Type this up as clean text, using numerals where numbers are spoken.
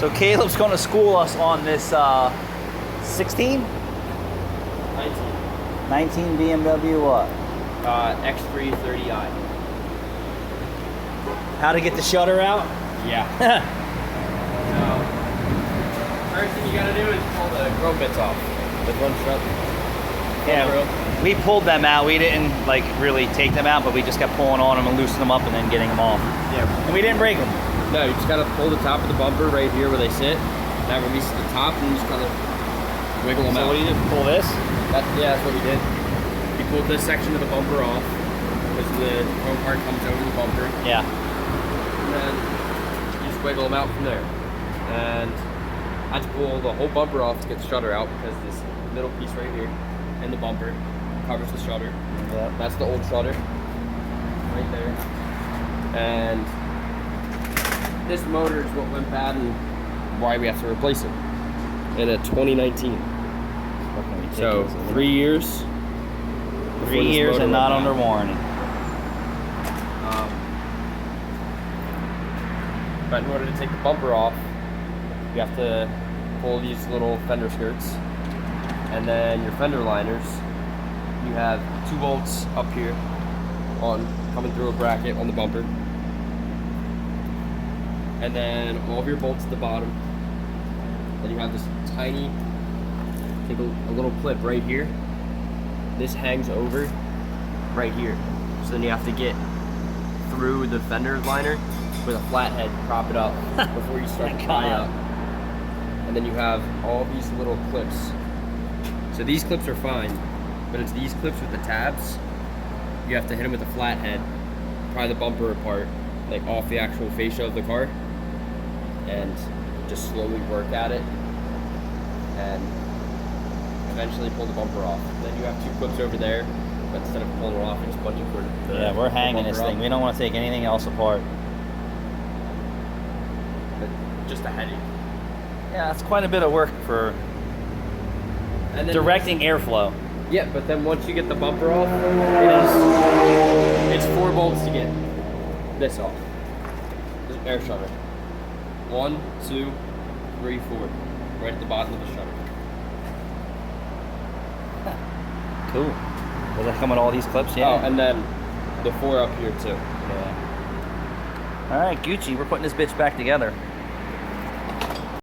So Caleb's going to school us on this 16? 19 BMW what? X330i. How to get the shutter out? Yeah. So, first thing you gotta do is pull the chrome bits off. The front strut. Yeah, we pulled them out. We didn't like really take them out, but we just kept pulling on them and loosening them up and then getting them off. Yeah. And we didn't break them. No, you just gotta pull the top of the bumper right here where they sit. That releases the top and you just kind of wiggle them out. So what do you do? Pull this? Yeah, that's what we did. We pulled this section of the bumper off because the chrome part comes over the bumper. Yeah. And then you just wiggle them out from there. And I had to pull the whole bumper off to get the shutter out because this middle piece right here in the bumper covers the shutter. Yeah. That's the old shutter right there. And this motor is what went bad and why we have to replace it in a 2019. So 3 years. 3 years and not under warranty. But in order to take the bumper off, you have to pull these little fender skirts, and then your fender liners. You have 2 bolts up here coming through a bracket on the bumper, and then all of your bolts at the bottom. Then you have this tiny, take a little clip right here. This hangs over right here. So then you have to get through the fender liner with a flathead, prop it up before you start to tie up. And then you have all these little clips. So these clips are fine, but it's these clips with the tabs. You have to hit them with a flathead, pry the bumper apart, like off the actual fascia of the car, and just slowly work at it, and eventually pull the bumper off. Then you have 2 clips over there, but instead of pulling it off, you just bunch it for the Yeah, we're hanging this thing. We don't want to take anything else apart. But just a headache. Yeah, that's quite a bit of work for directing airflow. Yeah, but then once you get the bumper off, it's 4 bolts to get this off. This air shutter. 1, 2, 3, 4. Right at the bottom of the shutter. Cool. Does that come with all these clips? Yeah. Oh, and then the 4 up here too. Yeah. All right, Gucci, we're putting this bitch back together.